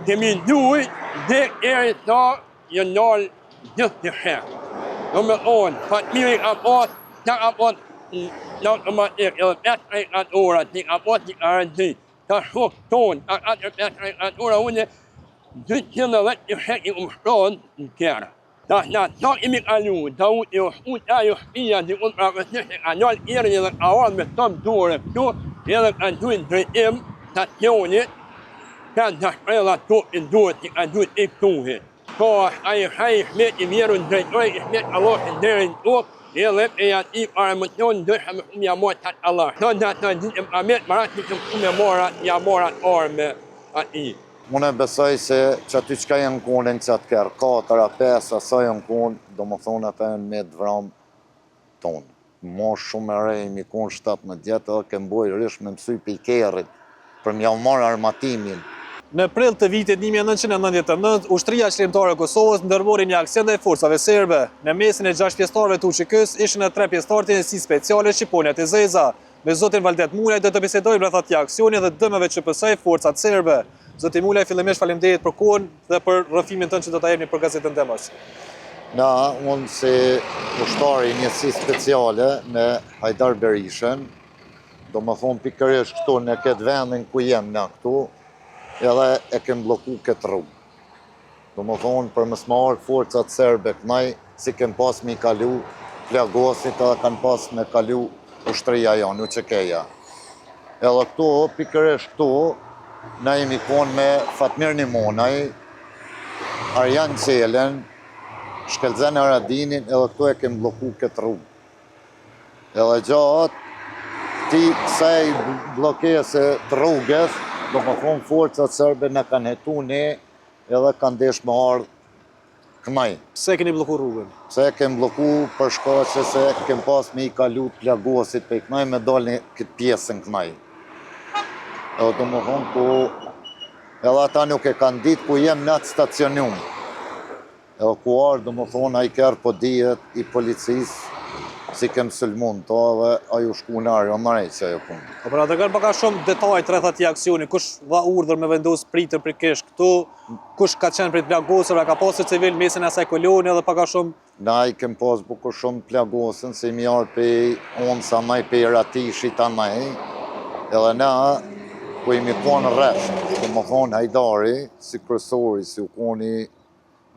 kemi duhet dhe eri sa jë nalë gjithë të shekë. Do me onë, fatmiri ka pas, që ka pas në automatik, edhe 5 ora, që ka pas që ka rëndi, ka shok tonë, ka 4-5 ora, unë 210 të shekë i umshtonë në kjera. Ta sa kemi kalu, ta unë i ushtu ajo shpia, që unë prakësisht e ka nalë eri edhe ka orë me tëmë dore këtu, edhe ka duhet drejtim stacionit, ka të shprella topin duhet që ka duhet i këtuhi. Po, ajo shaj shmet i vjeru në drejtoj, i shmet aloshin dherin topë, edhe e janë i paramësion dësha me shumë jamor qatë Allah. Në dhe të ditë më kamet, marat që që shumë jamorat orë me ati. Unë e besoj se që aty qka janë konin që atë kërë, 4-5, asa janë konë, do më thonë ata janë me të vramë tonë. Mo shumë e rejë, mi konë 17 djetë, edhe ke mboj rish me mësuj për i kerit, për mja marë armatimin. Në prill të vitit 1999, ushtria qlimtare e Kosovës ndërmori një aksion dhe forcave serbe. Në mesin e 6 pjesëtarëve të UÇK-s ishin e 3 pjesëtarët e njësisë speciale Shqiponjat e Zeza. Me zotin Valdet Mulaj do të bisedojmë rreth atij aksioni dhe dëmeve që pësoi forcat serbe. Zoti Mulaj, fillimisht faleminderit për kohën dhe për rrëfimin tënd që do ta jepni për gazetën Demos. Na, unë si ushtari i njësisë speciale me Hajdar Berishën, do më thonë pikërisht këtu në këtë vendin ku jem na këtu, edhe e kem bloku këtë rrugë. Do më thonë për më smarë forcat serbe kënaj, si kem pas me i kalu plagosit edhe kanë pas me kalu ushtria janë, UÇK-ja. Edhe këtu, pikërisht këtu, na jemi konë me Fatmir Nimonaj, Arjan Qelen, Shkelzen Aradinin, edhe këtu e kem bloku këtë rrugë. Edhe gjatë, ti kësaj blokese të rrugës, do më thonë forcat serbe në kanë hetu ne edhe kanë desh më ardhë këmaj. Pse keni bloku rrugën? Pse kem bloku për shkaqe se kem pas me i kalu të plagosit për i këmaj me dalë këtë pjesën këmaj. Edhe do më thonë ku edhe ata nuk e kanë ditë ku jem në atë stacionium. Edhe ku ardhë do më thonë a i kërë po dijet i policisë si kem sulmun to dhe ajo shkunari, o marej që ajo punë. Por atë kanë paka shumë detajt rreth atij aksioni, kush dha urdhër me vendos pritën për kish këtu, kush ka qenë për të plagosur, ka pasur civil mesin e asaj koloni edhe paka shumë. Na i kem pas bukur shumë plagosën, se mi arë për unë sa maj për ratishit ta maj, edhe na ku imi konë rresht, ku më thonë Hajdari, si kryesori, si u koni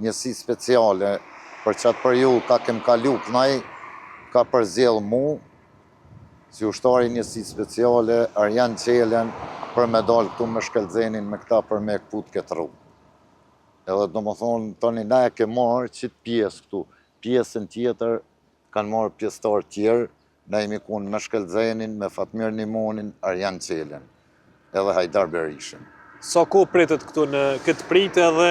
njësi speciale, për qatë periudhë ka kem kalu kënaj, ka përzjellë mu, si ushtari njësi speciale, Arjan Qelen, për me dalë këtu me Shkelzenin me këta për me këput këtë rrugë. Edhe do më thonë, tani na e ke marë qitë pjesë këtu, pjesën tjetër kanë marë pjesëtar tjerë, na jemi kunë me Shkelzenin, me Fatmir Nimonin, Arjan Qelen, edhe Hajdar Berishën. Sa kohë pritet këtu në këtë pritë edhe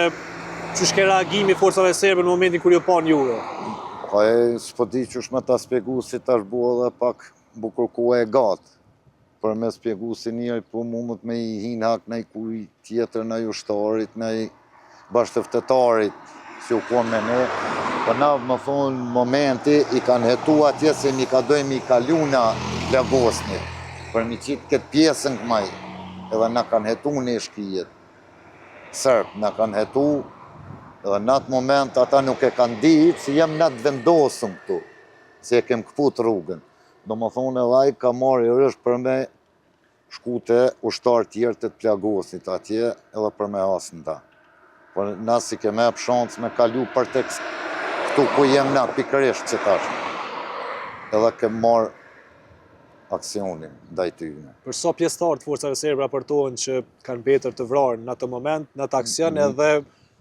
që shke reagimi forcave serbe në momentin kur ju panë juve? Ka e s'po di që shme ta spjegu si tash bua dhe pak bukur ku e gatë. Për me spjegu si njëri, po mumët me i hinë hak në i kuj tjetër në i ushtarit, në i bashtëftetarit, si u konë me ne. Për na më thonë momenti i kanë hetu atje se mi ka dojmë i kaluna plagosnit, për mi qitë këtë pjesën këmaj, edhe na kanë hetu në i shkijet. Sërp, na kanë hetu, edhe në atë moment ata nuk e kanë ditë si jem në të vendosëm këtu, si e kem këput rrugën. Do më thonë edhe ai ka marrë i rësht për me shkute ushtarë tjerë të plagosit atje edhe për me asën ta. Por na si keme e pshancë me kalu për tek këtu ku jem na pikërisht që tash. Edhe kem marrë aksionin ndaj tyre. Për sa pjesëtar të forcave serbe raportohen që kanë mbetur të vrarë në atë moment, në atë aksion edhe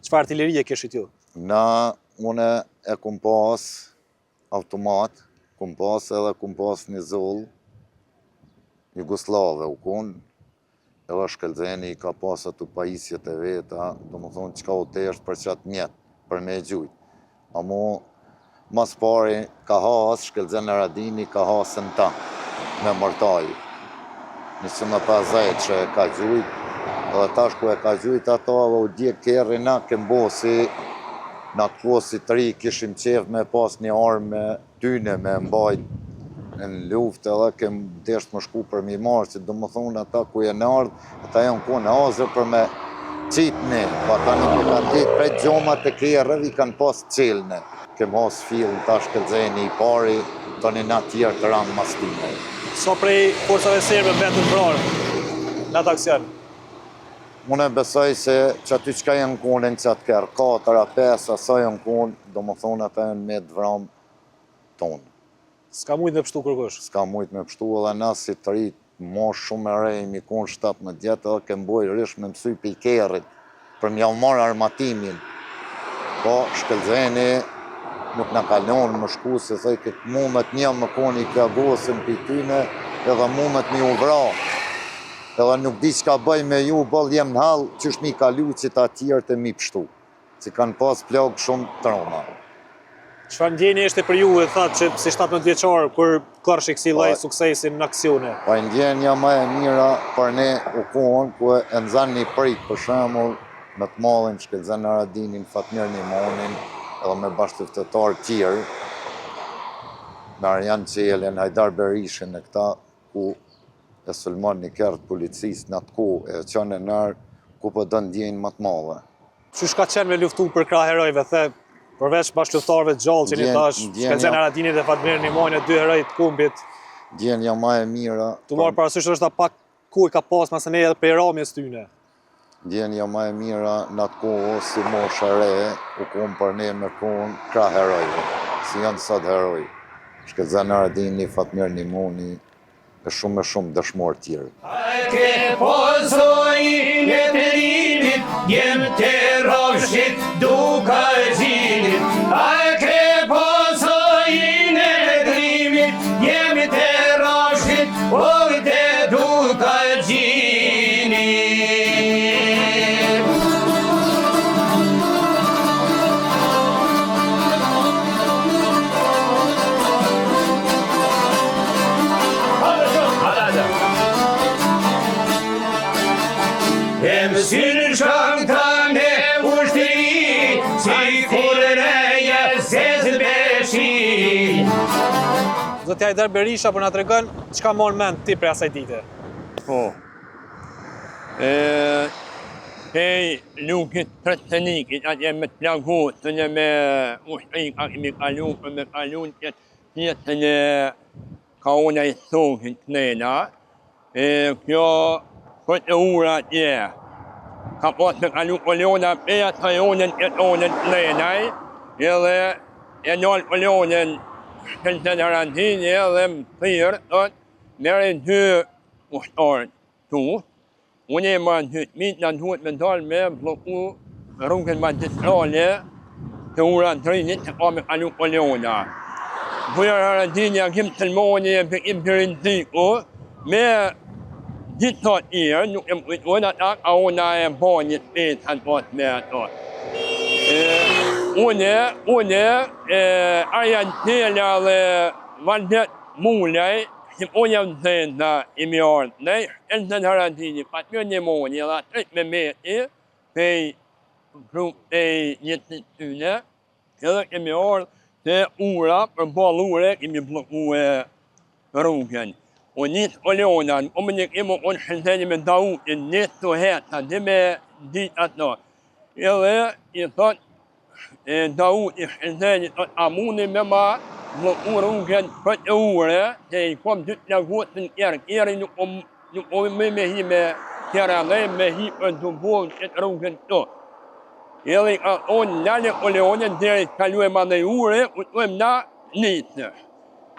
çfarë artillerie kishit ju? Na, une e kum pas automat, kum pas edhe kum pas një zoll Jugoslave u kun, edhe Shkelzeni ka pas atë pajisjet e veta, do më thonë qka u tesht për qatë mjetë, për me gjujt. Amo, mas pari ka has, Shkelzen Aradini ka hasën ta, me mërtaj. 150 që ka gjujt, edhe tash ku e ka gjujt ato, edhe u dje kerri na kembosi, na këposi të ri kishim qef me pas një armë me tyne me mbajt në luft edhe kem desht më shku për mi marë, që do më thonë ata ku e në ardhë, ata janë ku në azër për me qitni, pa tani me kanë ditë prej gjomat të kerëve i kanë pas qelne. Kem has fill tash këllëzeni i pari, tani na tjerë të rangë mastime. So prej forcave serbe mbetën vrarë në atë aksion? Unë besoj se që aty qka janë konin që atë kërë 4-5, asa janë konë, do më thonë ata janë me dëvram tonë. S'ka mujt me pështu kërkush? S'ka mujt me pështu edhe na si të rritë, ma shumë e rej, mi konë 17 djetë, edhe kem boj rish me mësuj për i kerit, për mja marë armatimin. Po, shkëllzeni nuk në kalonë më shku, se thëj këtë mundët një më koni i pjagosin për i tyne, edhe mundët mi uvra. Edhe nuk di që ka bëj me ju, bëll jem në halë, që është mi kalu që ta tjerë të mi pështu, që kanë pas plagë shumë troma. Çfarë ndjeni ishte për ju e thatë që si 17 vjeçar, kur kërshi kësi lloj suksesin në aksione? Pa ndjenja më e mira për ne u kohën, ku e nëzën një prik, për shembull, me të mallin Shkelzen Aradinin, Fatmir Nimonin, edhe me bashkëftëtar tjerë, me Arjan Qelin, Hajdar Berishin e këta, ku e Sulman një kërë të policisë në atë kohë, e qënë e nërë, ku për dënë ndjenjë më të madhe. Qysh ka qenë me luftu për krah herojve, the, përveç bashkëluftarëve të gjallë që një tash, Shkelzen Aradinit dhe Fatmir Nimoni, 2 heroj të kumbit. Ndjenja më e mira. Tu marë parasysh është pak ku i ka pas masë ne edhe për ramjes tyne. Ndjenja më e mira në atë kohë, si mosha re, u konë për ne me konë krah herojve, si janë sot heroj. Shkelzen Aradini, Fatmir Nimoni, e shumë dëshmorë tjerë. Ke pozojin e të rinit, jem të roshit duka gjinit. Ke pozojin e të rinit, jem të roshit ojtë duka gjinit. Synë shkang të ne ushtëri, si kur reje zezë beshi. Zotja Hajdar Berisha për na tregon çka morën mend ti për asaj dite. Po. Hej, lukit Trestenikit, atje me të plagut, të një me ushtërik, a kemi kalu, për me kalu në tjetën e kaona i sokit të nena. Kjo këtë e ura atje. Ka pas me kalu kolona peja të jonën e tonën të nenaj, edhe e nëllë kolonën Shkelzen Aradini edhe më thyrë, mere 2 ushtarët tu. Unë e ma në hytmit, në duhet me dalë me bloku rrugën magistrale të ura të rinit që ka me kalu kolona. Bujër Aradini a kim të lmoni e për Birinziku, me gjithë të tjerë, nuk e më kujtojnë ata, ka ona e bo një shpetë hanë pas me ato. Une, Arjan Qela dhe Valdet Mulaj, që unë jam zenda i mi ardhë, ne Shkelzen Aradini, Fatmir Nimoni, edhe atët me meti, pej njëtë tyne, edhe kemi ardhë se ura, për balure, kemi bloku e rrugën. Unë njësë kolonën, unë një kemë unë Shkelzeni me Dautin, njësë të heta, dhe me ditë ato. Edhe i thot, Dauti Shkelzeni, thot, a muni me ma bloku rrugën për të ure, se i kom 2 plagotën kjerë, kjeri nuk ome me hi me kjera dhe me hi për të bolë që të rrugën të. Edhe i ka unë nale kolonën, dhe i kalu e ma dhe ure, u të na njësë.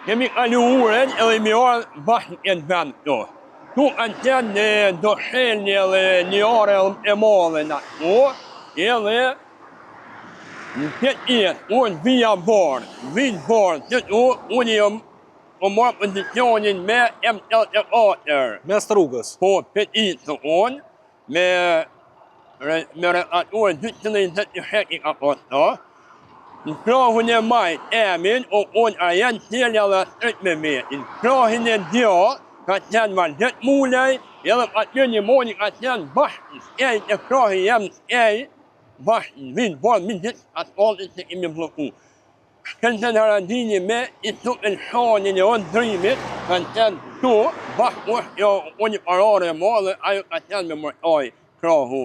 Kemi kalu uren edhe mi orë bashkë në vend këto. Tu kanë qenë në doshelni edhe një orë e madhe në ato, edhe në këtë jetë, unë vija barë, që tu, unë jam o marë pozicionin me M84. Mes të rrugës? Po, petitë unë, me reatorë 220 heki ka posto, në krahun e majt emin, o unë Arjan Qela dhe sërt me metin. Krahin e djo, ka qenë Valdet Mulaj, edhe Fatmir Nimoni ka qenë bashkë skej, e krahin jem skej, bashkë vinë bërë, minë gjithë asfaltit që kemi bloku. Shkelzen Aradini me i tupen shanin e ondrimit, kanë qenë tu, bashkë unë një parare e madhe, ajo ka qenë me mërtaj krahu.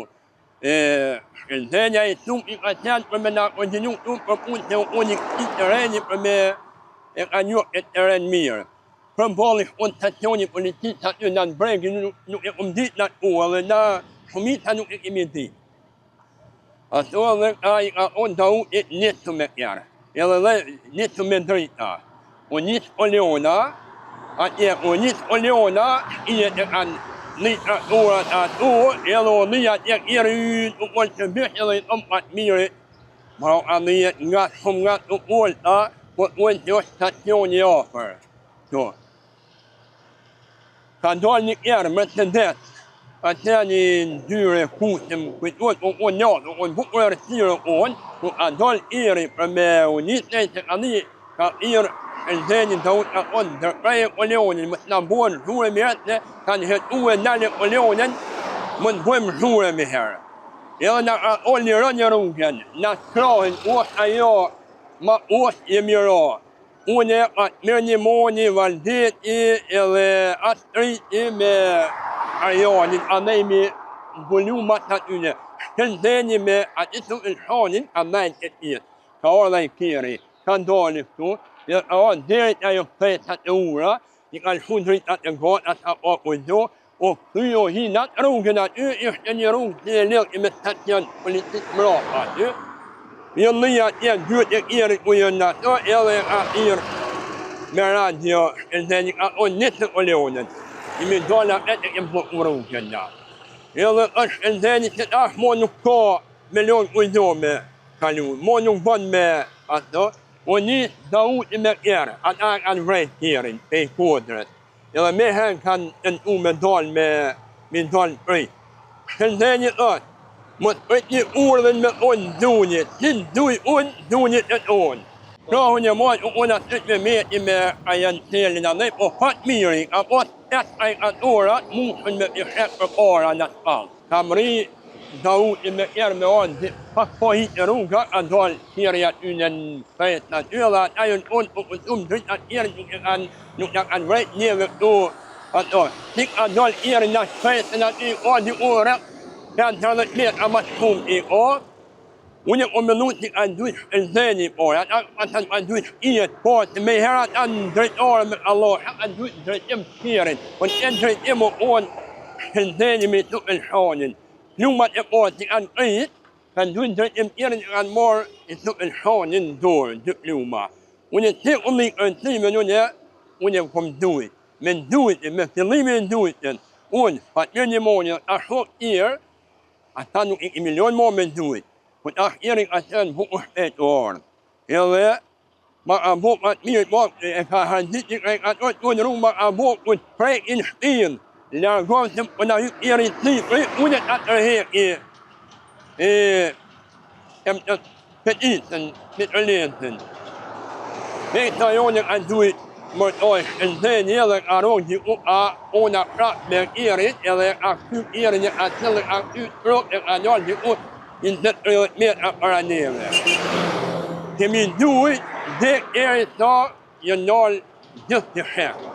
Elzenja e tum I ka qenë për me na kontinuu për punë se unë I terreni për me e ka njohë e terren mirë. Për balli unë stacioni policisë aty në Bregi nuk e kom ditë në kohë dhe na shumica nuk e kemi ditë. Ato dhe I ka unë të u e njësë me kjerë. Edhe dhe njësë me drejta. Unë njësë o Leona, atje unë njësë o Leona, I e të kanë litteraturat ato, edhe o dhja të kjerë u kollë të bishë edhe I tomë atë mire. Maro ka dhjet nga shumë nga të kollëta, po të unë që është stacioni ofër. Ka dollë një kjerë më të detë, atë një dyre kusëm, kujtuat unë njatë, unë bukur e rësirë unë, ka dollë iri për me unisë që ka dhji, ka irë Elzenjin të unë ka unë dërpreje o Leonin, më të në bojnë zhure mi herë, ka në hetu e nale o Leonin, më të bojmë zhure mi herë. Edhe në ka unë një rënjë rrugën, në shkrahin, është ajo, ma është jemi ra. Unë e atë mirë një moni, valdeti edhe atë triti me Arjanin, anejmi mbullu ma të atyne. Shkëllëzeni me atë të Ilshanin, ka najnë e tjetë, ka orë dhe I kiri, ka ndoni këtu, dhe ka orë dherit ajo fesat e ura, I ka lëshu dritat e gotë, ata o kujdo, o këtujo hinat rrugën aty, ishte një rrugë që e lirë me stacion policisë mrapa aty. Jënë dhja tje dyët e kiri ku jënë në ato, edhe ka irë me radio, Elzenji ka unë njësë o Leonin. I mi dolla vetë e kem bloku rrugën nga. Edhe është Elzenji që tash mo nuk ka milion kujdo me kalu, mo nuk bën me ato. O njësë Dauti me kjerë, ata kanë vrejt kjerin, pe I kodrët. Edhe me herë kanë në me dollë me dollë prej. Elzenji është, më të prit një urdhën me unë dunjit, që duj unë, dunjit e unë. Shohu një mojë, unë atë me meti me ajan telin anej, po fatë miri, ka pos 8 ajkatorat, mushën me pishek për para në shkallë. Kam ri Dauti me kjerë me onë, pak po hitë rruga, ka dollë kjerë aty në fejtë në ty, dhe atajën unë po këtumë dritë atë kjerë nuk në kanë vrejt njëve këtu ato. Tik ka dollë kjerë në fejtë në ty, o di ure, kanë 30 metra ma shumë I o, unë e komelu që ka ndujsh Elzenji po, ata ka ndujsh ijet po, që me herat anë drejtore me Allah, ka ndujsh drejtim të kjerin, unë e drejtim o onë Elzenji me të Ilshanin. Plumat e po që kanë krejt, ka ndujsh drejtim kjerin që kanë morë I të Ilshanin dorë, dy pluma. Unë e të unë I kërëtime unë e kom dujt, me ndujt, me fillime ndujtën, unë, pa të një moni, ta shok kjerë, ata nuk I milion mo me ndujt. Po ta kjeri ka qenë buku shpet o orë. Edhe, ma ka buku atë mirë, po e ka handit që ka qëtë unë rrugë, ma ka buku të prejk I në shpinë. Largohë që po na hytë kjeri të një, unë e ta të rehek e më të petitën, me të letën. Me të jonë ka ndujt, mërtojsh Elzenji edhe ka rogë që unë a prapë me kjerit, edhe ka kty kjerin e ka qëllë, ka kty trok e ka njërë që unë I në 30 metra para neve. Kemi ndujt dhe kjerit ta jë njërë gjithë të shekë.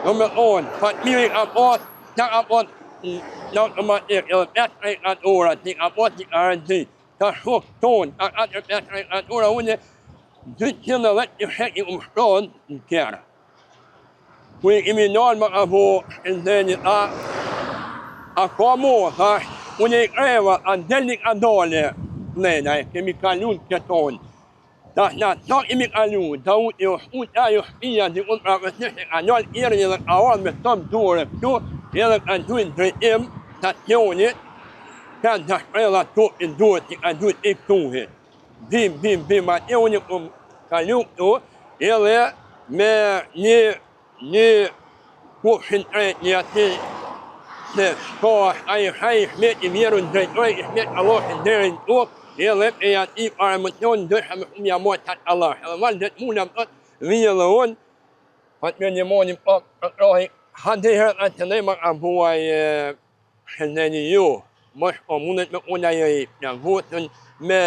Në me onë, fatë miri ka posë, që ka posë në automatik, edhe 5 ajkatorat që ka posë që ka rëndit. Ka shukë tonë, ka 4-5 ajkatora, unë 210 të shekë I umshtonë në kjerë. Kërë I kemi nërë më ka po Elzenji, a ka mo, thash, unë I kreva, a delli ka dole, nëjna, kemi kalu në këtonë. Tash na sa kemi kalu, Dauti o shkut ajo shpia, që unë prakësisht ka njëllë kjerën edhe ka orë me tëmë dore këtu, edhe ka ndujnë drejtim stacionit, ka në të shprela topin duhet që ka ndujnë I këtuhit. Bim, atje unë kom kalu këtu, edhe me një kushin tret një ati, se shko ajo shaj shmet I vjerën drejtoj, I shmet aloshin derin tuk, edhe e ati para më tonë dësha me shumë jamoj tatë Allah. Edhe valë dhe të muna më tëtë vijë dhe unë, atë me një moni pak rohi, hadi herët atë dhe më ka buaj Elzenji ju, më shko mundet me unë ajo I në votën me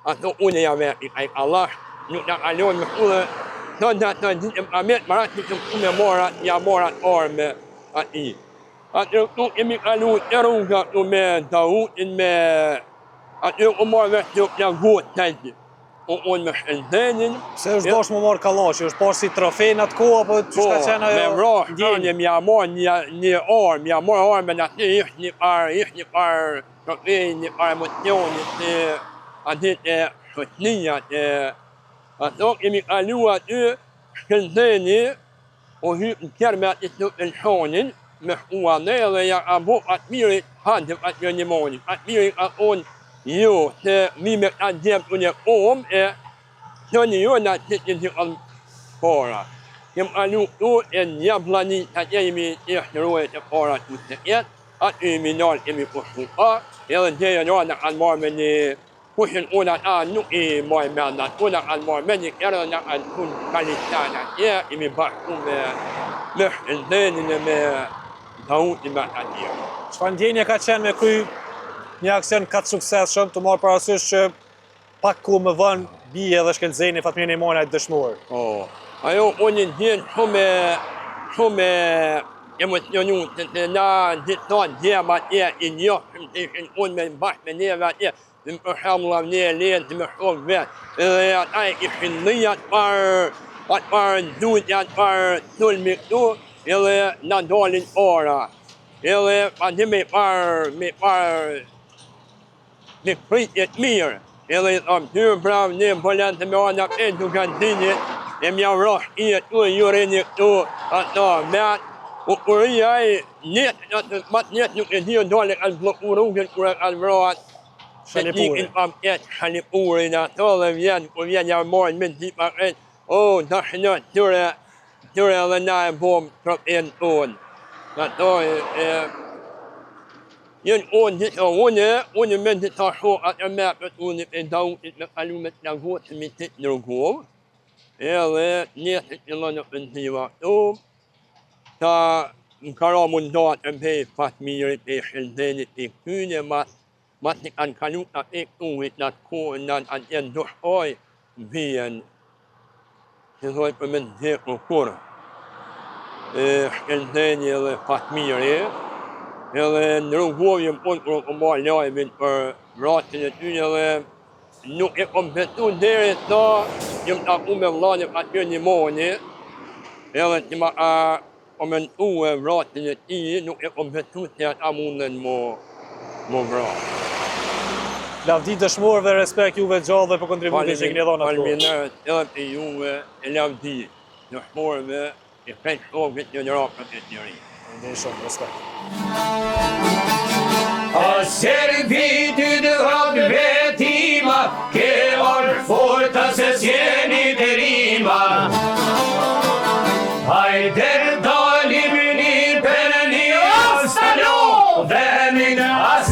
ato unë ja veti, kaj Allah nuk në kalon me shumë të të ditë më amet, më ratë që më me morat, ja morat orë me ati. Atë këtu kemi kalu të rruga këtu me Dautin me aty u marrë vesh nuk nga gotë tajti. Unë me shëndenin. Pse është dosh më marrë kallashi, është pas si trofe në atë kohë, apo që ka qenë ajo? Me vrah, një mja marrë një armë, mja marrë armë në aty ishtë një parë trofe, një parë emocionit, atit e shëtnijat, ato kemi kalu aty, shëndeni, o hypë në kjerë me atit në shonin, me shkua dhe dhe ja ka bo atë mirit hantëm atë një moni. Atë mirit ka onë jo, se mi me ka gjemë unë e omë, e që një jo në atë që të kalë para. Kem kalu tu e një planit atë jemi të shtërojë të para të të jetë, atë jemi nërë kemi kushtu ka, edhe gjejë nërë në kanë marrë me një kushin unë ata nuk i marrë me atë, unë kanë marrë me një kjerë dhe në kanë punë kalistanë atje, kemi bashku me shëndenin e me Dautin me atë. Çfarë ndjenje ka qenë me kry një aksion kaq suksesshëm, të marrë parasysh që pak kohë më vonë bie edhe shkelzeni Fatmir Imani dëshmor. Ajo unë ndjen shumë emocionuar se na gjithon djema atje i njohëm të ishin unë me bashkë me neve atje. Dhe më përshembull ne e lenë të më shkon vetë. Edhe ata ishin dhijat parë ndujt, parë sulmi këtu, edhe na dalin ora. Edhe ati me parë me pritjet mirë. Edhe i thamë ty bravo, ne bëllen të me ana për duke dinit, e mja vrash i e tu, jurini këtu, ata metë. U kuria e njëtë, matë njëtë nuk e dio dole kanë bloku rrugën kërë kanë vratë. Shalipurin. Kam etë shalipurin ato dhe kur vjen ja marrin me t'i pakret, dashnë tyre edhe na e bom tropën tonë. Ato unë me të tasho atë me për unë e Dautit me kalu me të lagotë me të nërgovë, edhe njëtë që lënë për në t'iva këtu, ta më kara mundat e me Fatmirit e shëndenit e këtyne matë në kanë kalu të e këtuit në atë kohën në atë jenë dushoj vijen, që dhoj për me në dhekë kurë. Shkendeni edhe Fatmiri, edhe në rrugovje më punë kërë këmë marrë lajmin për vratin e tyne dhe nuk e kom betu deri sa jëmë taku me vlani aty një moni, edhe që ma komentu e vratin e ti, nuk e kom betu se ata munden më vratë. Lavdi dëshmorë dhe respekt juve gjallë dhe për kontributin që keni dhënë atë. Faleminderit edhe për juve e lavdi dëshmorëve e krejt shokët që në rakët e të ri. Ndej shumë, respekt. A servitut hap vetima, che or forta se sjeni të rima. Hajder dalim një për një astalo, dhe min as